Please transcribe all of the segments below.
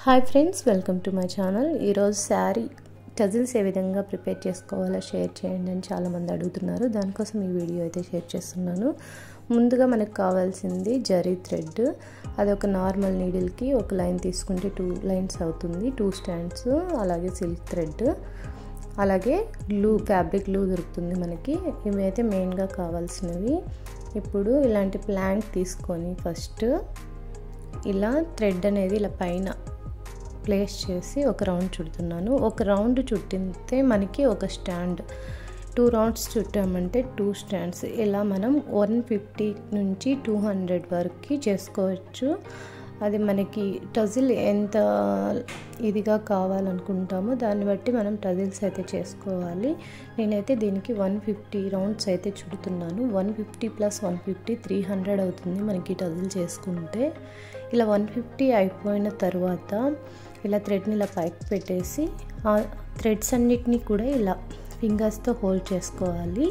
Hi friends, welcome to my channel. ఈరోజు sari tassels ఏ విధంగా prepare చేసుకోవాలో షేర్ చేయండి అని చాలామంది అడుగుతున్నారు. దానికోసం ఈ వీడియో అయితే షేర్ చేస్తున్నాను. ముందుగా మనకు కావాల్సింది జరీ థ్రెడ్. అది ఒక నార్మల్ నీడిల్కి ఒక లైన్ తీసుకుంటే 2 లైన్స్ అవుతుంది. 2 స్టాండ్స్, అలాగే సిల్క్ థ్రెడ్, అలాగే గ్లూ, ఫ్యాబ్రిక్ గ్లూ దొరుకుతుంది మనకి. ఇవి అయితే మెయిన్గా కావాల్సినవి. ఇప్పుడు ఇలాంటి ప్లాంక్ తీసుకొని ఫస్ట్ ఇలా థ్రెడ్ అనేది ఇలా పైన ప్లేస్ చేసి ఒక రౌండ్ చుడుతున్నాను. ఒక రౌండ్ చుట్టితే మనకి ఒక స్టాండ్, 2 రౌండ్స్ చుట్టామంటే 2 స్టాండ్స్. ఇలా మనం 150 నుంచి 200 వరకు చేసుకోవచ్చు. అది మనకి టజిల్ ఎంత ఇదిగా కావాలనుకుంటామో దాన్ని బట్టి మనం టజిల్స్ అయితే చేసుకోవాలి. నేనైతే దీనికి 150 రౌండ్స్ అయితే చుడుతున్నాను. 150 + 150 300 అవుతుంది మనకి టజిల్ చేసుకుంటే. ఇలా 150 అయిపోయిన తర్వాత ఇలా థ్రెడ్ని ఇలా పైకి పెట్టేసి ఆ థ్రెడ్స్ అన్నిటినీ కూడా ఇలా ఫింగర్స్తో హోల్డ్ చేసుకోవాలి.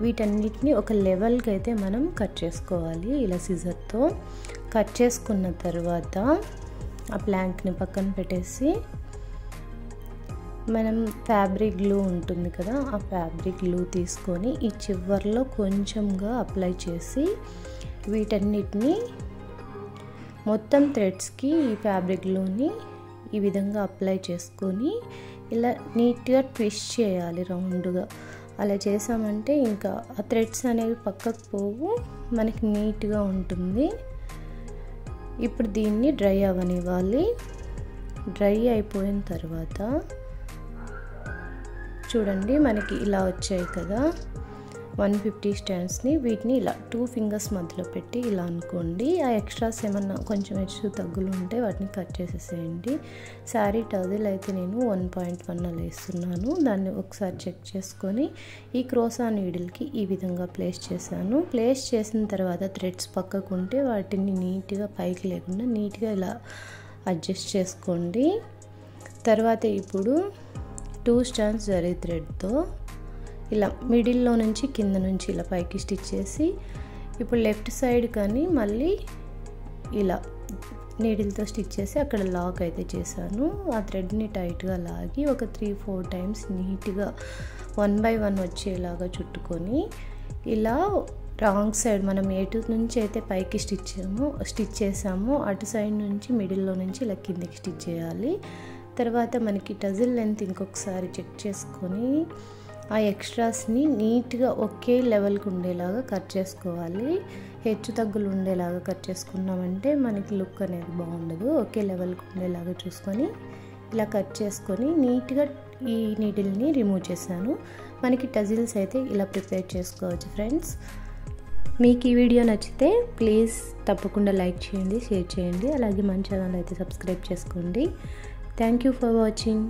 వీటన్నిటిని ఒక లెవెల్కి అయితే మనం కట్ చేసుకోవాలి. ఇలా సిజర్తో కట్ చేసుకున్న తర్వాత ఆ ప్లాంక్ని పక్కన పెట్టేసి మనం ఫ్యాబ్రిక్ గ్లూ ఉంటుంది కదా, ఆ ఫ్యాబ్రిక్ గ్లూ తీసుకొని ఈ చివర్లో కొంచెంగా అప్లై చేసి వీటన్నిటిని మొత్తం థ్రెడ్స్కి ఈ ఫ్యాబ్రిక్ గ్లూని ఈ విధంగా అప్లై చేసుకొని ఇలా నీట్గా ట్విస్ట్ చేయాలి రౌండ్గా. అలా చేసామంటే ఇంకా ఆ థ్రెడ్స్ అనేవి పక్కకు పోవు, మనకి నీట్గా ఉంటుంది. ఇప్పుడు దీన్ని డ్రై అవ్వనివ్వాలి. డ్రై అయిపోయిన తర్వాత చూడండి మనకి ఇలా వచ్చాయి కదా 150 స్టాండ్స్ని. వీటిని ఇలా 2 ఫింగర్స్ మధ్యలో పెట్టి ఇలా అనుకోండి. ఆ ఎక్స్ట్రాస్ ఏమన్నా కొంచెం హెచ్చు తగ్గులు ఉంటే వాటిని కట్ చేసేసేయండి. శారీ టజిల్ అయితే నేను 1.1 అలా వేస్తున్నాను. దాన్ని ఒకసారి చెక్ చేసుకొని ఈ క్రోసా నీడిల్కి ఈ విధంగా ప్లేస్ చేశాను. ప్లేస్ చేసిన తర్వాత థ్రెడ్స్ పక్కకు ఉంటే వాటిని నీట్గా పైకి లేకుండా నీట్గా ఇలా అడ్జస్ట్ చేసుకోండి. తర్వాత ఇప్పుడు 2 స్టాండ్స్ జరీ థ్రెడ్తో ఇలా మిడిల్లో నుంచి కింద నుంచి ఇలా పైకి స్టిచ్ చేసి ఇప్పుడు లెఫ్ట్ సైడ్ కానీ మళ్ళీ ఇలా నీడిల్తో స్టిచ్ చేసి అక్కడ లాక్ అయితే చేశాను. ఆ థ్రెడ్ని టైట్గా లాగి ఒక 3-4 టైమ్స్ నీట్గా 1 by 1 వచ్చేలాగా చుట్టుకొని ఇలా రాంగ్ సైడ్ మనం ఎటు నుంచి అయితే పైకి స్టిచ్ చేసామో అటు సైడ్ నుంచి మిడిల్లో నుంచి ఇలా కిందకి స్టిచ్ చేయాలి. తర్వాత మనకి టజిల్ లెంత్ ఇంకొకసారి చెక్ చేసుకొని ఆ ఎక్స్ట్రాస్ని నీట్గా ఒకే లెవెల్కి ఉండేలాగా కట్ చేసుకోవాలి. హెచ్చు తగ్గులు ఉండేలాగా కట్ చేసుకున్నామంటే మనకి లుక్ అనేది బాగుండదు. ఒకే లెవెల్కి ఉండేలాగా చూసుకొని ఇలా కట్ చేసుకొని నీట్గా ఈ నీడిల్ని రిమూవ్ చేశాను. మనకి టజిల్స్ అయితే ఇలా ప్రిపేర్ చేసుకోవచ్చు ఫ్రెండ్స్. మీకు ఈ వీడియో నచ్చితే ప్లీజ్ తప్పకుండా లైక్ చేయండి, షేర్ చేయండి. అలాగే మన ఛానల్ అయితే సబ్స్క్రైబ్ చేసుకోండి. Thank you for watching.